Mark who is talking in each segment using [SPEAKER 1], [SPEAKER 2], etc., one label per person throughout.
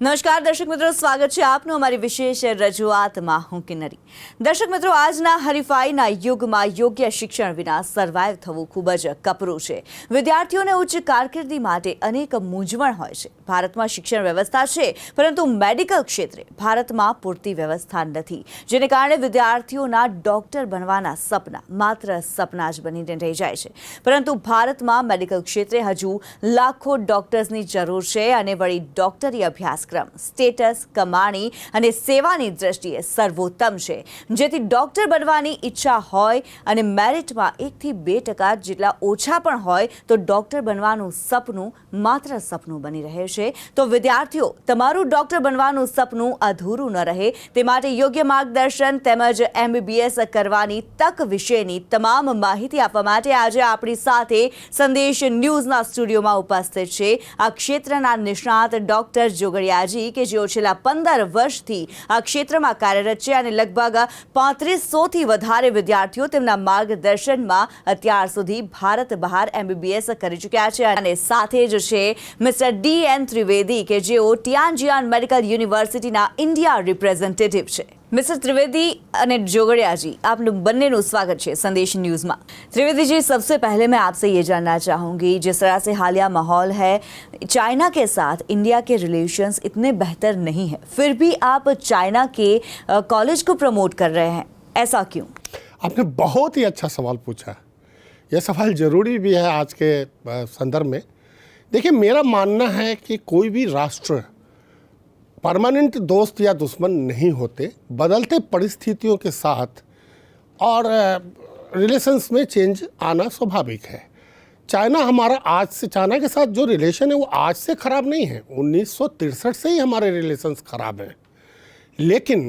[SPEAKER 1] નમસ્કાર દર્શક મિત્રો, સ્વાગત છે આપનું અમારી વિશેષ રજૂઆતમાં. હું કિન્નરી. દર્શક મિત્રો, આજના હરીફાઈના યુગમાં યોગ્ય શિક્ષણ વિના સર્વાઈવ થવું ખૂબ જ કપરું છે. વિદ્યાર્થીઓને ઉચ્ચ કારકિર્દી માટે અનેક મૂંઝવણ હોય છે. ભારતમાં શિક્ષણ વ્યવસ્થા છે, પરંતુ મેડિકલ ક્ષેત્રે ભારતમાં પૂરતી વ્યવસ્થા નથી, જેને કારણે વિદ્યાર્થીઓના ડોક્ટર બનવાના સપના માત્ર સપના જ બનીને રહી જાય છે. પરંતુ ભારતમાં મેડિકલ ક્ષેત્રે હજુ લાખો ડોક્ટર્સની જરૂર છે અને વળી ડોક્ટરી અભ્યાસક્રમ સ્ટેટસ, કમાણી અને સેવાની દ્રષ્ટિએ સર્વોત્તમ છે. જેથી ડોક્ટર બનવાની ઈચ્છા હોય અને મેરિટમાં 1 થી 2% જેટલા ઓછા પણ હોય તો ડોક્ટર બનવાનું સપનું માત્ર સપનું બની રહે છે. તો વિદ્યાર્થીઓ, તમારું ડોક્ટર બનવાનું સપનું અધૂરું ન રહે તે માટે યોગ્ય માર્ગદર્શન તેમજ MBBS કરવાની તક વિશેની તમામ માહિતી આપવા માટે આજે આપણી સાથે સંદેશ ન્યૂઝના સ્ટુડિયોમાં ઉપસ્થિત છે આ ક્ષેત્રના નિષ્ણાત ડોક્ટર જોગડિયાજી, કે જેઓ છેલ્લા 15 વર્ષથી આ ક્ષેત્રમાં કાર્યરત છે અને લગભગ 3500થી વધારે વિદ્યાર્થીઓ તેમના માર્ગદર્શનમાં અત્યાર સુધી ભારત બહાર MBBS કરી ચૂક્યા છે. અને સાથે જ છે મિસ્ટર DN ત્રિવેદી, કે જેઓ ટિયાનજિયાન મેડિકલ યુનિવર્સિટીના ઇન્ડિયા રિપ્રેઝેન્ટેટિવ છે. मिस्टर त्रिवेदी અને जोगड़ियाजी, आपનું બંનેનું स्वागत है संदेश न्यूज़ में. त्रिवेदी जी, सबसे पहले मैं आपसे ये जानना चाहूँगी, जिस तरह से हालिया माहौल है, चाइना के साथ इंडिया के रिलेशंस इतने बेहतर नहीं हैं, फिर भी आप चाइना के कॉलेज को प्रमोट कर रहे हैं, ऐसा क्यों?
[SPEAKER 2] आपने बहुत ही अच्छा सवाल पूछा. यह सवाल ज़रूरी भी है आज के संदर्भ में. देखिए, मेरा मानना है कि कोई भी राष्ट्र परमानेंट दोस्त या दुश्मन नहीं होते. बदलते परिस्थितियों के साथ और रिलेशंस में चेंज आना स्वाभाविक है. चाइना हमारा आज से, चाइना के साथ जो रिलेशन है वो आज से ख़राब नहीं है. 1963 से ही हमारे रिलेशंस ख़राब हैं. लेकिन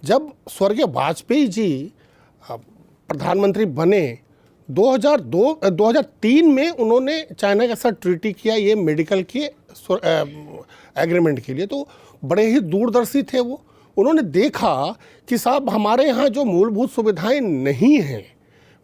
[SPEAKER 2] जब स्वर्गीय वाजपेयी जी प्रधानमंत्री बने 2003 में उन्होंने चाइना के साथ ट्रीटी किया ये मेडिकल के एग्रीमेंट के लिए. तो बड़े ही दूरदर्शी थे वो. उन्होंने देखा कि साहब हमारे यहाँ जो मूलभूत सुविधाएं नहीं हैं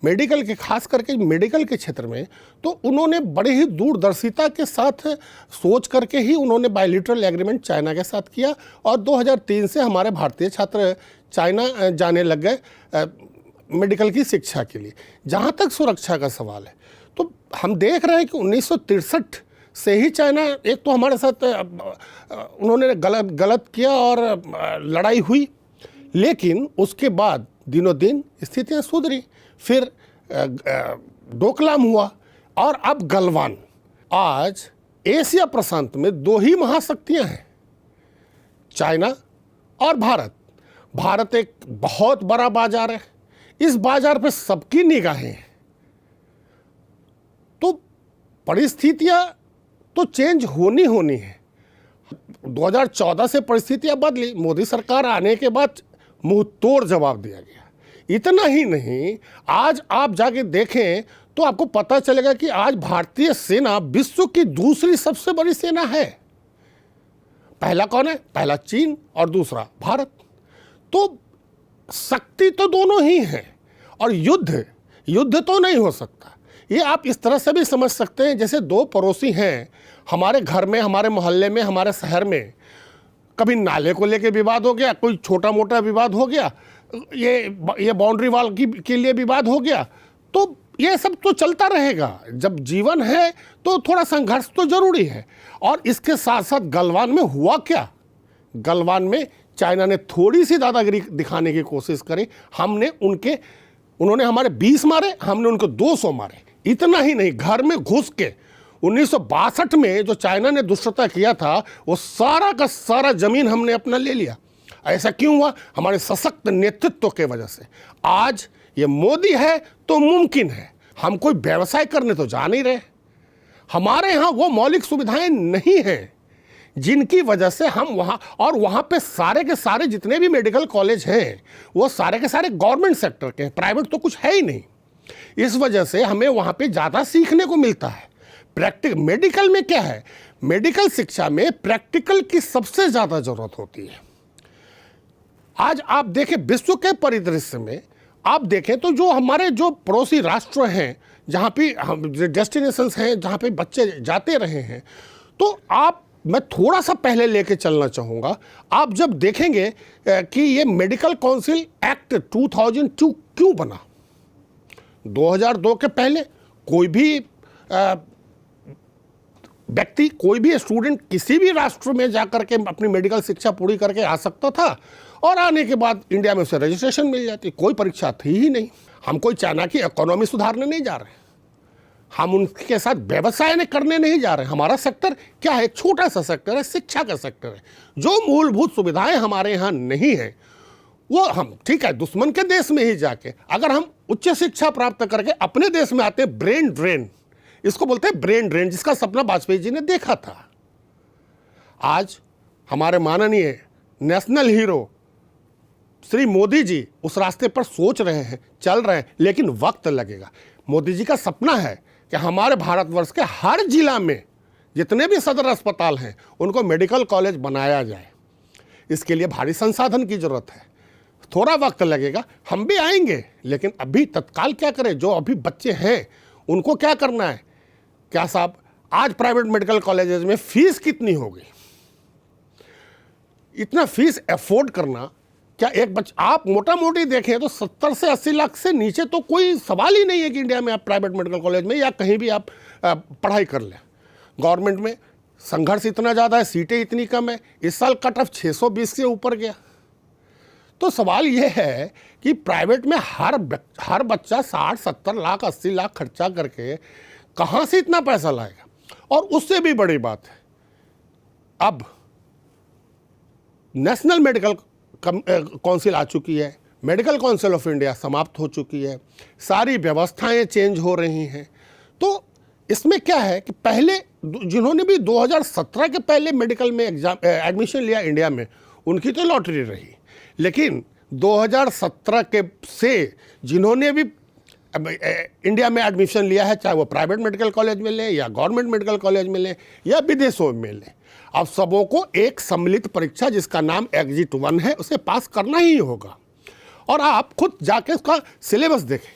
[SPEAKER 2] मेडिकल के, खास करके मेडिकल के क्षेत्र में, तो उन्होंने बड़े ही दूरदर्शिता के साथ सोच करके ही उन्होंने बायलिटरल एग्रीमेंट चाइना के साथ किया. और 2003 से हमारे भारतीय छात्र चाइना जाने लग गए मेडिकल की शिक्षा के लिए. जहाँ तक सुरक्षा का सवाल है, तो हम देख रहे हैं कि 1963 से ही चाइना, एक तो हमारे साथ उन्होंने गलत किया और लड़ाई हुई, लेकिन उसके बाद दिनों दिन स्थितियाँ सुधरी. फिर डोकलाम हुआ और अब गलवान. आज एशिया प्रशांत में 2 ही महाशक्तियाँ हैं, चाइना और भारत. भारत एक बहुत बड़ा बाजार है. इस बाजार पे सबकी निगाहें हैं. तो परिस्थितियाँ तो चेंज होनी है. 2014 से परिस्थितियां बदली. मोदी सरकार आने के बाद मुंह तोड़ जवाब दिया गया. इतना ही नहीं, आज आप जाके देखें तो आपको पता चलेगा कि आज भारतीय सेना विश्व की दूसरी सबसे बड़ी सेना है. पहला कौन है? पहला चीन और दूसरा भारत. तो शक्ति तो दोनों ही है और युद्ध तो नहीं हो सकता. ये आप इस तरह से भी समझ सकते हैं जैसे 2 पड़ोसी हैं. हमारे घर में, हमारे मोहल्ले में, हमारे शहर में कभी नाले को लेके विवाद हो गया, कोई छोटा मोटा विवाद हो गया, ये बाउंड्री वॉल के लिए विवाद हो गया, तो ये सब तो चलता रहेगा. जब जीवन है तो थोड़ा संघर्ष तो जरूरी है. और इसके साथ साथ गलवान में हुआ क्या? गलवान में चाइना ने थोड़ी सी दादागिरी दिखाने की कोशिश करी. उन्होंने हमारे 20 मारे, हमने उनको 200 मारे. इतना ही नहीं, घर में घुस के 1962 में जो चाइना ने दुष्टता किया था वो सारा का सारा जमीन हमने अपना ले लिया. ऐसा क्यों हुआ? हमारे सशक्त नेतृत्व के वजह से. आज ये मोदी है तो मुमकिन है. हम कोई व्यवसाय करने तो जा नहीं रहे. हमारे यहाँ वो मौलिक सुविधाएं नहीं हैं जिनकी वजह से हम वहाँ पे सारे के सारे जितने भी मेडिकल कॉलेज हैं वो सारे के सारे गवर्नमेंट सेक्टर के हैं, प्राइवेट तो कुछ है ही नहीं. इस वजह से हमें वहाँ पे ज़्यादा सीखने को मिलता है. मेडिकल में क्या है? मेडिकल शिक्षा में प्रैक्टिकल की सबसे ज़्यादा ज़रूरत होती है. आज आप देखें विश्व के परिदृश्य में, आप देखें तो जो हमारे जो पड़ोसी राष्ट्र हैं, जहाँ पे डेस्टिनेशंस हैं, जहाँ पे बच्चे जाते रहे हैं, तो आप मैं थोड़ा सा पहले लेके चलना चाहूँगा। आप जब देखेंगे कि ये मेडिकल काउंसिल एक्ट 2002 क्यों बना। 2002 के पहले कोई भी व्यक्ति, कोई भी स्टूडेंट किसी भी राष्ट्र में जाकर के अपनी मेडिकल शिक्षा पूरी करके आ सकता था और आने के बाद इंडिया में उसे रजिस्ट्रेशन मिल जाती, कोई परीक्षा थी ही नहीं। हम कोई चाइना की इकोनॉमी सुधारने नहीं जा रहे, हम उनके साथ व्यवसाय करने नहीं जा रहे। हमारा सेक्टर क्या है, एक छोटा सा सेक्टर है, शिक्षा का सेक्टर है। जो मूलभूत सुविधाएं हमारे यहाँ नहीं है वो हम, ठीक है, दुश्मन के देश में ही जाके अगर हम उच्च शिक्षा प्राप्त करके अपने देश में आते, ब्रेन ड्रेन, इसको बोलते हैं ब्रेन ड्रेन, जिसका सपना वाजपेयी जी ने देखा था। आज हमारे माननीय नेशनल हीरो श्री मोदी जी उस रास्ते पर सोच रहे हैं, चल रहे हैं, लेकिन वक्त लगेगा। मोदी जी का सपना है कि हमारे भारतवर्ष के हर जिला में जितने भी सदर अस्पताल हैं उनको मेडिकल कॉलेज बनाया जाए। इसके लिए भारी संसाधन की जरूरत है, थोड़ा वक्त लगेगा, हम भी आएंगे, लेकिन अभी तत्काल क्या करें। जो अभी बच्चे हैं उनको क्या करना है। क्या साहब, आज प्राइवेट मेडिकल कॉलेजेस में फीस कितनी होगी, इतना फीस अफोर्ड करना, क्या एक बच्चा, आप मोटा मोटी देखें तो 70 से 80 लाख से नीचे तो कोई सवाल ही नहीं है कि इंडिया में आप प्राइवेट मेडिकल कॉलेज में या कहीं भी आप पढ़ाई कर लें। गवर्नमेंट में संघर्ष इतना ज़्यादा है, सीटें इतनी कम है, इस साल कट ऑफ 620 से ऊपर गया। तो सवाल यह है कि प्राइवेट में हर बच्चा 60-70 लाख 80 लाख खर्चा करके कहाँ से इतना पैसा लाएगा। और उससे भी बड़ी बात है, अब नेशनल मेडिकल काउंसिल आ चुकी है, मेडिकल काउंसिल ऑफ इंडिया समाप्त हो चुकी है, सारी व्यवस्थाएं चेंज हो रही हैं। तो इसमें क्या है कि पहले जिन्होंने भी 2017 के पहले मेडिकल में एडमिशन लिया इंडिया में, उनकी तो लॉटरी रही, लेकिन 2017 के से जिन्होंने भी इंडिया में एडमिशन लिया है, चाहे वो प्राइवेट मेडिकल कॉलेज में लें या गवर्नमेंट मेडिकल कॉलेज में लें या विदेशों में लें, अब सबों को एक सम्मिलित परीक्षा जिसका नाम एग्जिट 1 है उसे पास करना ही होगा। और आप खुद जाके उसका सिलेबस देखें,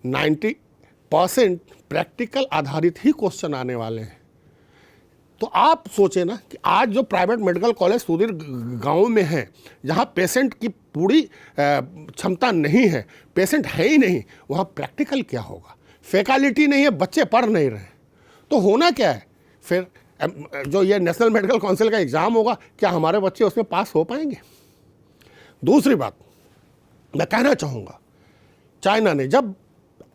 [SPEAKER 2] 90% प्रैक्टिकल आधारित ही क्वेश्चन आने वाले हैं। तो आप सोचें ना कि आज जो प्राइवेट मेडिकल कॉलेज सुदूर गाँव में है, जहाँ पेशेंट की पूरी क्षमता नहीं है, पेशेंट है ही नहीं, वहाँ प्रैक्टिकल क्या होगा। फैकल्टी नहीं है, बच्चे पढ़ नहीं रहे, तो होना क्या है फिर। जो ये नेशनल मेडिकल काउंसिल का एग्ज़ाम होगा, क्या हमारे बच्चे उसमें पास हो पाएंगे। दूसरी बात मैं कहना चाहूँगा, चाइना ने जब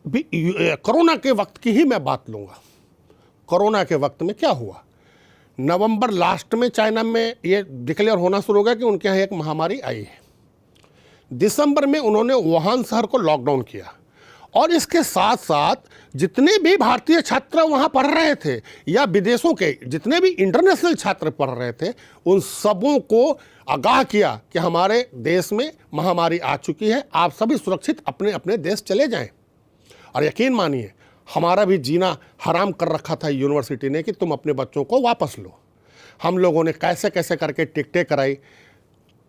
[SPEAKER 2] भी, कोरोना के वक्त की ही मैं बात लूँगा, कोरोना के वक्त में क्या हुआ, नवंबर लास्ट में चाइना में ये डिक्लेयर होना शुरू हो गया कि उनके यहाँ एक महामारी आई है। दिसंबर में उन्होंने वुहान शहर को लॉकडाउन किया और इसके साथ साथ जितने भी भारतीय छात्र वहाँ पढ़ रहे थे या विदेशों के जितने भी इंटरनेशनल छात्र पढ़ रहे थे, उन सबों को आगाह किया कि हमारे देश में महामारी आ चुकी है, आप सभी सुरक्षित अपने अपने देश चले जाएं। और यकीन मानिए, हमारा भी जीना हराम कर रखा था यूनिवर्सिटी ने कि तुम अपने बच्चों को वापस लो। हम लोगों ने कैसे कैसे करके टिकटें कराई।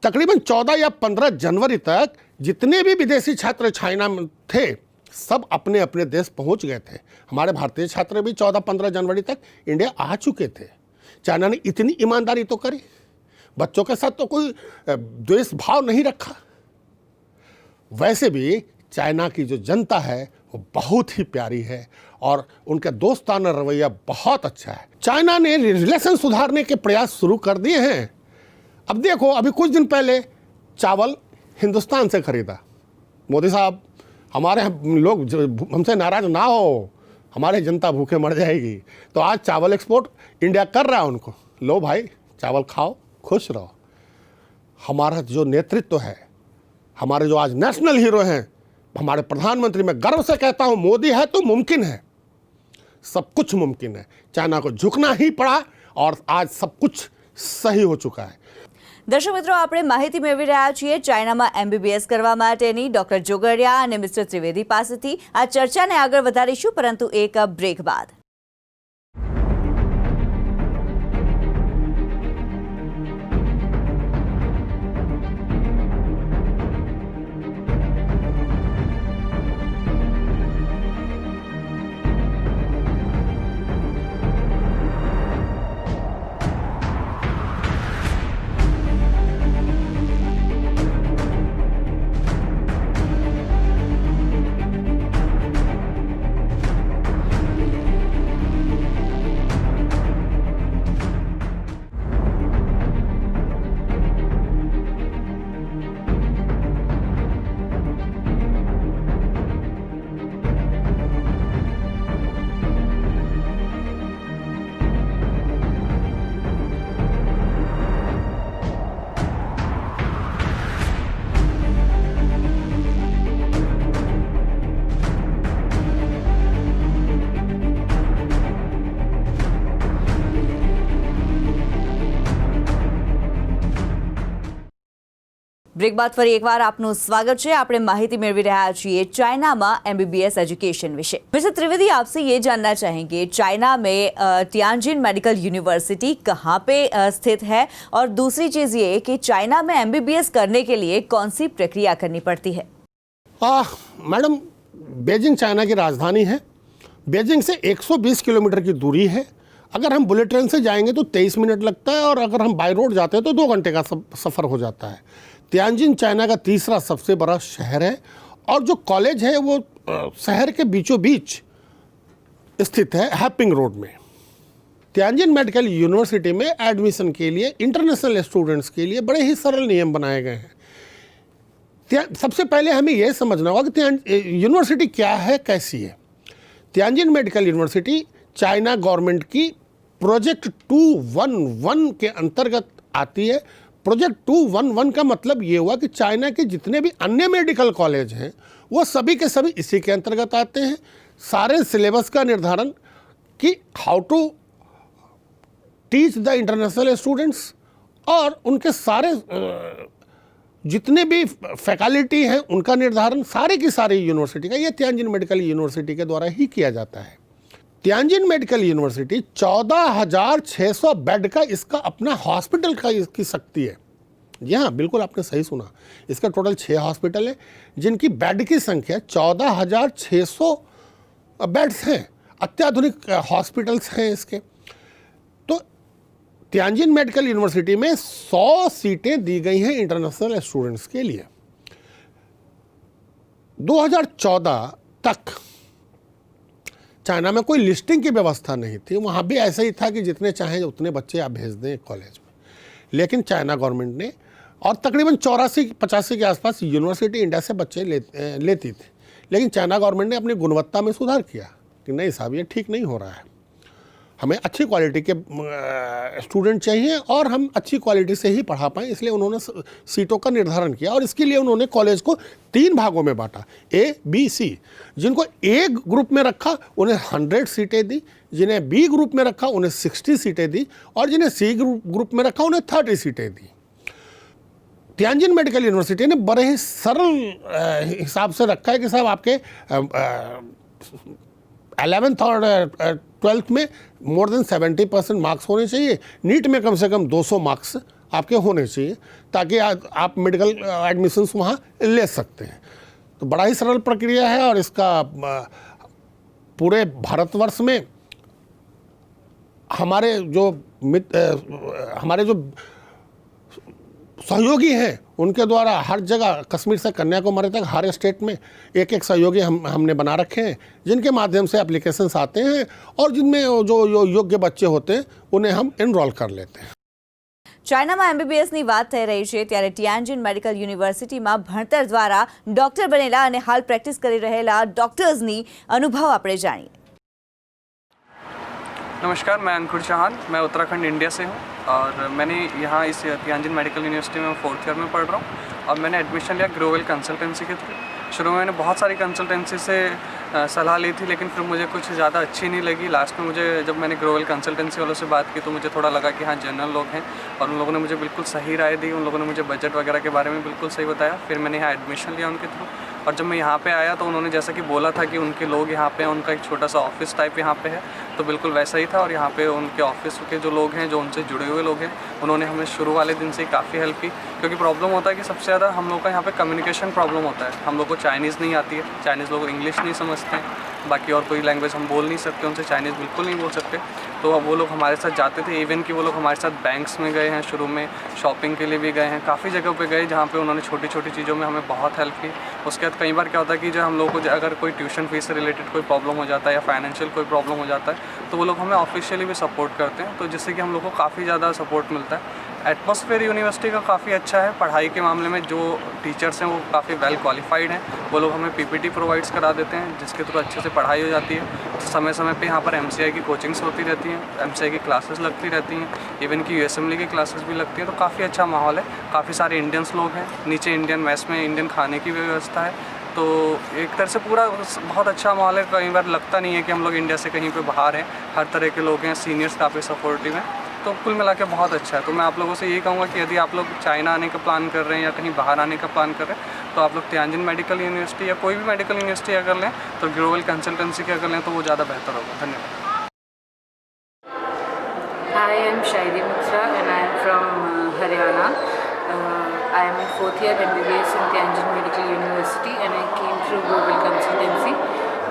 [SPEAKER 2] तकरीबन 14 या 15 जनवरी तक जितने भी विदेशी छात्र चाइना में थे, सब अपने अपने देश पहुंच गए थे। हमारे भारतीय छात्र भी 14-15 जनवरी तक इंडिया आ चुके थे। चाइना ने इतनी ईमानदारी तो करी, बच्चों के साथ तो कोई द्वेष भाव नहीं रखा। वैसे भी चाइना की जो जनता है वो बहुत ही प्यारी है और उनका दोस्ताना रवैया बहुत अच्छा है। चाइना ने रिलेशन सुधारने के प्रयास शुरू कर दिए हैं। अब देखो, अभी कुछ दिन पहले चावल हिंदुस्तान से खरीदा। मोदी साहब, हमारे लोग हमसे नाराज ना हो, हमारी जनता भूखे मर जाएगी। तो आज चावल एक्सपोर्ट इंडिया कर रहा है उनको, लो भाई चावल खाओ, खुश रहो। हमारा जो नेतृत्व है, हमारे जो आज नेशनल हीरो हैं, हमारे प्रधानमंत्री, मैं गर्व से कहता हूं, मोदी है तो मुमकिन है, सब कुछ मुमकिन है। चाइना को झुकना ही पड़ा और आज सब कुछ સહી હો ચુકા હૈ।
[SPEAKER 1] દર્શક મિત્રો, આપણે માહિતી મેળવી રહ્યા છીએ ચાઇનામાં MBBS કરવા માટેની ડોક્ટર જોગડિયા અને મિસ્ટર ત્રિવેદી પાસેથી। આ ચર્ચાને આગળ વધારીશું, પરંતુ એક બ્રેક બાદ। બ્રેક બાદ ફરી એકવાર આપનું સ્વાગત છે। આપણે માહિતી મેળવી રહ્યા છીએ ચાઇનામાં MBBS एजुकेशन विषय। मिस्टर त्रिवेदी, आपसे ये जानना चाहेंगे चाइना में तियानजिन मेडिकल यूनिवर्सिटी कहाँ पे स्थित है, और दूसरी चीज़ ये कि चाइना में MBBS करने के लिए कौन सी प्रक्रिया करनी पड़ती है?
[SPEAKER 2] मैडम, बीजिंग चाइना की राजधानी है। बीजिंग से 120 किलोमीटर की दूरी है। अगर हम बुलेट ट्रेन से जाएंगे तो 23 मिनट लगता है, और अगर हम बाई रोड जाते हैं तो 2 घंटे का सफ़र हो जाता है। तियानजिन चाइना का तीसरा सबसे बड़ा शहर है, और जो कॉलेज है वो शहर के बीचों बीच स्थित है, हैपिंग रोड में। तियानजिन मेडिकल यूनिवर्सिटी में एडमिशन के लिए इंटरनेशनल स्टूडेंट्स के लिए बड़े ही सरल नियम बनाए गए हैं। सबसे पहले हमें यह समझना होगा कि यूनिवर्सिटी क्या है, कैसी है। Tianjin medical university China government की प्रोजेक्ट 211 के अंतर्गत आती है। प्रोजेक्ट 211 का मतलब ये हुआ कि चाइना के जितने भी अन्य मेडिकल कॉलेज हैं वो सभी के सभी इसी के अंतर्गत आते हैं। सारे सिलेबस का निर्धारण कि how to teach the international students, और उनके सारे जितने भी फैकल्टी हैं उनका निर्धारण सारे की सारी यूनिवर्सिटी का, ये तियानजिन मेडिकल यूनिवर्सिटी के द्वारा ही किया जाता है। तियानजिन मेडिकल यूनिवर्सिटी 14,600 बेड का इसका अपना हॉस्पिटल का इसकी शक्ति है। जी हाँ, बिल्कुल आपने सही सुना। इसका टोटल 6 हॉस्पिटल है जिनकी बेड की संख्या 14,600 बेड्स हैं। अत्याधुनिक हॉस्पिटल्स हैं इसके। तो तियानजिन मेडिकल यूनिवर्सिटी में 100 सीटें दी गई हैं इंटरनेशनल स्टूडेंट्स के लिए। 2014 तक चाइना में कोई लिस्टिंग की व्यवस्था नहीं थी। वहाँ भी ऐसा ही था कि जितने चाहें उतने बच्चे आप भेज दें कॉलेज में। लेकिन चाइना गवर्नमेंट ने, और तकरीबन 84-85 के आसपास यूनिवर्सिटी इंडिया से बच्चे लेती थी, लेकिन चाइना गवर्नमेंट ने अपनी गुणवत्ता में सुधार किया कि नहीं साहब, ये ठीक नहीं हो रहा है, हमें अच्छी क्वालिटी के स्टूडेंट चाहिए और हम अच्छी क्वालिटी से ही पढ़ा पाएँ। इसलिए उन्होंने सीटों का निर्धारण किया, और इसके लिए उन्होंने कॉलेज को 3 भागों में बांटा, A, B, C। जिनको A ग्रुप में रखा उन्हें 100 सीटें दी, जिन्हें B ग्रुप में रखा उन्हें 60 सीटें दी, और जिन्हें C ग्रुप में रखा उन्हें 30 सीटें दी। तियानजिन मेडिकल यूनिवर्सिटी ने बड़े ही सरल हिसाब से रखा है कि साहब आपके 11th और 12th में मोर देन 70% मार्क्स होने चाहिए। नीट में कम से कम 200 मार्क्स आपके होने चाहिए, ताकि आप मेडिकल एडमिशन्स वहाँ ले सकते हैं। तो बड़ा ही सरल प्रक्रिया है, और इसका पूरे भारतवर्ष में हमारे जो सहयोगी हैं उनके द्वारा हर जगह, कश्मीर से कन्याकुमारी तक हर स्टेट में एक सहयोगी हमने बना रखे हैं, जिनके माध्यम से एप्लीकेशंस आते हैं, और जिनमें जो योग्य बच्चे होते हैं उन्हें हम एनरोल कर लेते हैं।
[SPEAKER 1] ચાઇનામાં MBBSની વાત થઈ રહી છે ત્યારે તિયાનજિન મેડિકલ યુનિવર્સિટીમાં ભણતર દ્વારા ડોક્ટર બનેલા અને હાલ પ્રેક્ટિસ કરી રહેલા ડોક્ટર્સની અનુભવ આપણે જાણીએ।
[SPEAKER 3] नमस्कार, मैं अंकुर चौहान, मैं उत्तराखंड इंडिया से हूँ, और मैंने यहाँ इस तियानजिन मेडिकल यूनिवर्सिटी में 4th ईयर में पढ़ रहा हूँ, और मैंने एडमिशन लिया ग्रोवेल कंसल्टेंसी के थ्रू। शुरू में मैंने बहुत सारी कंसल्टेंसी से सलाह ली थी, लेकिन फिर मुझे कुछ ज़्यादा अच्छी नहीं लगी। लास्ट में मुझे जब मैंने ग्रोवेल कंसल्टेंसी वालों से बात की तो मुझे थोड़ा लगा कि हाँ, जनरल लोग हैं, और उन लोगों ने मुझे बिल्कुल सही राय दी। उन लोगों ने मुझे बजट वगैरह के बारे में बिल्कुल सही बताया। फिर मैंने यहाँ एडमिशन लिया उनके थ्रू, और जब मैं यहाँ पे आया तो उन्होंने जैसा कि बोला था कि उनके लोग यहाँ पे हैं, उनका एक छोटा सा ऑफिस टाइप यहाँ पे है, तो बिल्कुल वैसा ही था। और यहाँ पे उनके ऑफिस के जो लोग हैं, जो उनसे जुड़े हुए लोग हैं, उन्होंने हमें शुरू वाले दिन से ही काफ़ी हेल्प की। क्योंकि प्रॉब्लम होता है कि सबसे ज़्यादा हम लोग का यहाँ पे कम्युनिकेशन प्रॉब्लम होता है। हम लोग को चाइनीज़ नहीं आती है, चाइनीज़ लोग इंग्लिश नहीं समझते हैं, बाकी और कोई लैंग्वेज हम बोल नहीं सकते, उनसे चाइनीज़ बिल्कुल नहीं बोल सकते। तो अब वो लोग हमारे साथ जाते थे, इवन कि वो लोग हमारे साथ बैंक्स में गए हैं, शुरू में शॉपिंग के लिए भी गए हैं, काफ़ी जगह पे गए जहाँ पे उन्होंने छोटी छोटी चीज़ों में हमें बहुत हेल्प की। उसके बाद कई बार क्या होता है कि जो हम लोग को अगर कोई ट्यूशन फीस से रिलेटेड कोई प्रॉब्लम हो जाता है, या फाइनेंशियल कोई प्रॉब्लम हो जाता है, तो वो लोग हमें ऑफिशियली भी सपोर्ट करते हैं, तो जिससे कि हम लोग को काफ़ी ज़्यादा सपोर्ट मिलता है। एटमॉस्फेयर यूनिवर्सिटी का काफ़ी अच्छा है। पढ़ाई के मामले में जो टीचर्स हैं वो काफ़ी वेल क्वालिफाइड हैं। वो लोग हमें PPT प्रोवाइड्स करा देते हैं, जिसके थ्रू अच्छे से पढ़ाई हो जाती है। समय समय पे यहाँ पर MCI की कोचिंग्स होती रहती हैं, MCI की क्लासेस लगती रहती हैं, इवन की USMLE की क्लासेस भी लगती हैं। तो काफ़ी अच्छा माहौल है। काफ़ी सारे इंडियंस लोग हैं। नीचे इंडियन मेस में इंडियन खाने की व्यवस्था है। तो एक तरह से पूरा बहुत अच्छा माहौल है। कई बार लगता नहीं है कि हम लोग इंडिया से कहीं पे बाहर हैं। हर तरह के लोग हैं, सीनियर्स काफ़ी सपोर्टिव हैं। तो कुल मिला के बहुत अच्छा है। तो मैं आप लोगों से यही कहूँगा कि यदि आप लोग चाइना आने का प्लान कर रहे हैं या कहीं बाहर आने का प्लान कर रहे हैं तो आप लोग तियानजिन मेडिकल यूनिवर्सिटी या कोई भी मेडिकल यूनिवर्सिटी अगर लें तो ग्लोबल कंसल्टेंसी की अगर लें तो वो ज़्यादा बेहतर होगा। धन्यवाद।
[SPEAKER 4] Hi, I am Shaidi Mitra and I am from Haryana. I am in 4th year MBBS in Tianjin Medical University and I came through Global Consultancy.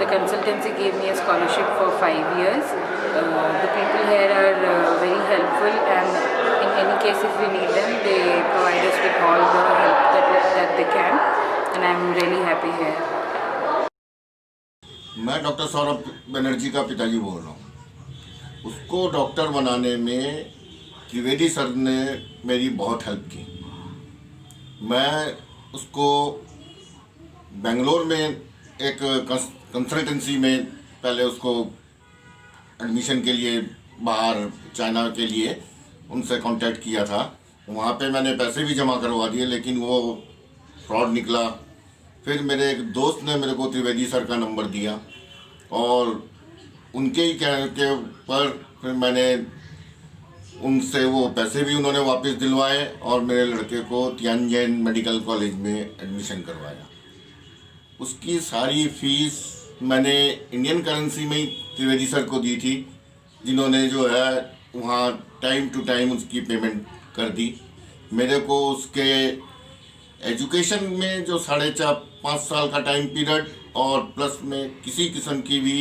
[SPEAKER 4] The consultancy gave me a scholarship for 5 years. The people here are very helpful and in any case if we need them, they provide us with all the help that they can and I am really happy here.
[SPEAKER 5] मैं doctor Saurabh Banerjee का पिताजी बोल रहा हूँ। उसको doctor बनाने में Trivedi sir ने मेरी बहुत हेल्प की। मैं उसको बेंगलोर में एक कंसल्टेंसी में पहले उसको एडमिशन के लिए बाहर चाइना के लिए उनसे कांटेक्ट किया था। वहाँ पे मैंने पैसे भी जमा करवा दिए लेकिन वो फ्रॉड निकला। फिर मेरे एक दोस्त ने मेरे को त्रिवेदी सर का नंबर दिया और उनके ही कहने के पर फिर मैंने उनसे वो पैसे भी उन्होंने वापस दिलवाए और मेरे लड़के को तियानजिन मेडिकल कॉलेज में एडमिशन करवाया। उसकी सारी फीस मैंने इंडियन करेंसी में ही त्रिवेदी सर को दी थी, जिन्होंने जो है वहाँ टाइम टू टाइम उसकी पेमेंट कर दी। मेरे को उसके एजुकेशन में जो 4.5-5 साल का टाइम पीरियड और प्लस में किसी किस्म की भी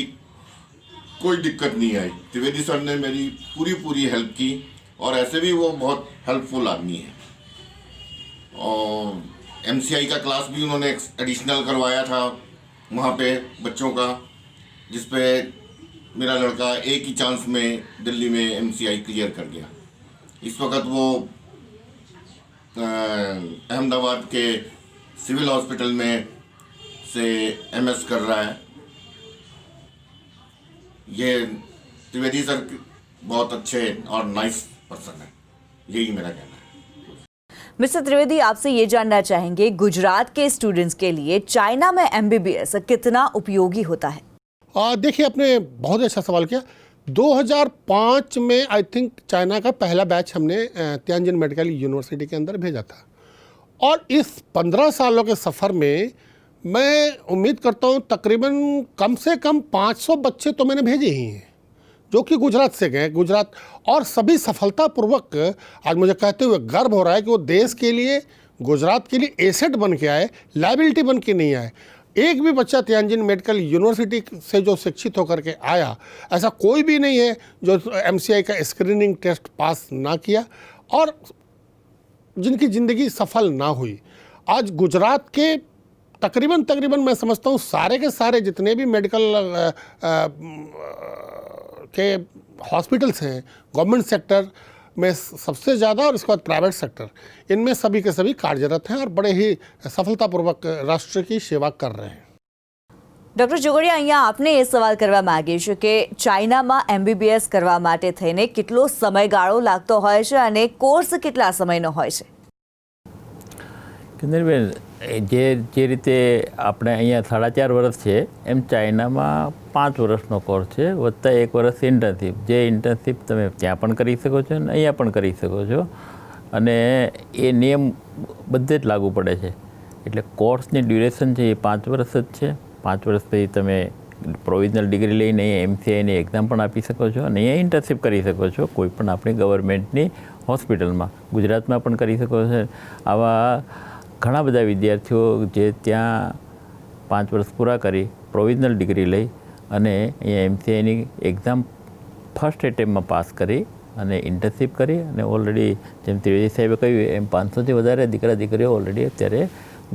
[SPEAKER 5] कोई दिक्कत नहीं आई। त्रिवेदी सर ने मेरी पूरी हेल्प की और ऐसे भी वो बहुत हेल्पफुल आदमी है। और MCI का क्लास भी उन्होंने एडिशनल करवाया था वहाँ पे बच्चों का, जिस पे मेरा लड़का एक ही चांस में दिल्ली में MCI क्लियर कर गया। इस वक्त वो अहमदाबाद के सिविल हॉस्पिटल में से MS कर रहा है। ये त्रिवेदी सर बहुत अच्छे और नाइस पर्सन है, यही मेरा कहना है।
[SPEAKER 1] मिस्टर त्रिवेदी, आपसे ये जानना चाहेंगे गुजरात के स्टूडेंट्स के लिए चाइना में MBBS कितना उपयोगी होता है?
[SPEAKER 2] देखिए, आपने बहुत अच्छा सवाल किया। 2005 में आई थिंक चाइना का पहला बैच हमने तियानजिन मेडिकल यूनिवर्सिटी के अंदर भेजा था और इस 15 सालों के सफ़र में मैं उम्मीद करता हूँ तकरीबन कम से कम 500 बच्चे तो मैंने भेजे ही हैं जो कि गुजरात से गए। गुजरात और सभी सफलतापूर्वक, आज मुझे कहते हुए गर्व हो रहा है कि वो देश के लिए, गुजरात के लिए एसेट बन के आए, लायबिलिटी बन के नहीं आए। एक भी बच्चा तियानजिन मेडिकल यूनिवर्सिटी से जो शिक्षित होकर के आया, ऐसा कोई भी नहीं है जो MCI का स्क्रीनिंग टेस्ट पास ना किया और जिनकी ज़िंदगी सफल ना हुई। आज गुजरात के तकरीबन मैं समझता हूँ सारे के सारे जितने भी मेडिकल के हॉस्पिटल्स हैं, गवर्नमेंट सेक्टर में सबसे ज़्यादा और इसके बाद प्राइवेट सेक्टर, इनमें सभी के सभी कार्यरत हैं और बड़े ही सफलतापूर्वक राष्ट्र की सेवा कर रहे हैं।
[SPEAKER 1] ડોક્ટર જોગડિયા, અહીંયા આપને એ સવાલ કરવા માંગીએ છીએ કે ચાઇનામાં MBBS કરવા માટે થઈને કેટલો સમયગાળો લાગતો હોય છે અને કોર્સ કેટલા સમયનો હોય છે?
[SPEAKER 6] કિંદરબેન, જે રીતે આપણે અહીંયા 4.5 વર્ષ છે એમ ચાઇનામાં 5 વર્ષનો કોર્સ છે વત્તા 1 વર્ષ ઇન્ટર્નશીપ, જે ઇન્ટર્નશીપ તમે ત્યાં પણ કરી શકો છો અને અહીંયા પણ કરી શકો છો અને એ નિયમ બધે જ લાગુ પડે છે। એટલે કોર્સની ડ્યુરેશન છે એ 5 વર્ષ જ છે। 5 વર્ષ પછી તમે પ્રોવિઝનલ ડિગ્રી લઈને MCIની એક્ઝામ પણ આપી શકો છો અને અહીંયા ઇન્ટર્નશીપ કરી શકો છો કોઈ પણ આપણી ગવર્મેન્ટની હોસ્પિટલમાં, ગુજરાતમાં પણ કરી શકો છો। આવા ઘણા બધા વિદ્યાર્થીઓ જે ત્યાં 5 વર્ષ પૂરા કરી પ્રોવિઝનલ ડિગ્રી લઈ અને અહીંયા MCIની એક્ઝામ ફર્સ્ટ એટેમ્પમાં પાસ કરી અને ઇન્ટર્નશીપ કરી અને ઓલરેડી જેમ ત્રિવેદી સાહેબે કહ્યું એમ 500થી વધારે દીકરા દીકરીઓ ઓલરેડી અત્યારે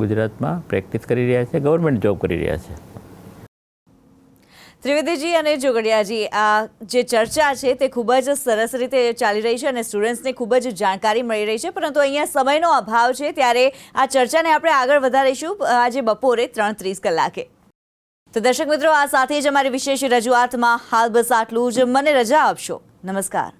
[SPEAKER 6] ગુજરાતમાં પ્રેક્ટિસ કરી રહ્યા છે, ગવર્મેન્ટ જોબ કરી રહ્યા છે।
[SPEAKER 1] ત્રિવેદીજી અને જોગડિયાજી, આ જે ચર્ચા છે તે ખૂબ જ સરસ રીતે ચાલી રહી છે અને સ્ટુડન્ટ્સને ખૂબ જ જાણકારી મળી રહી છે, પરંતુ અહીંયા સમયનો અભાવ છે ત્યારે આ ચર્ચાને આપણે આગળ વધારીશું આજે બપોરે 3:30 કલાકે। તો દર્શક મિત્રો, આ સાથે જ અમારી વિશેષ રજૂઆતમાં હાલ બસ આટલું જ। મને રજા આપશો। નમસ્કાર।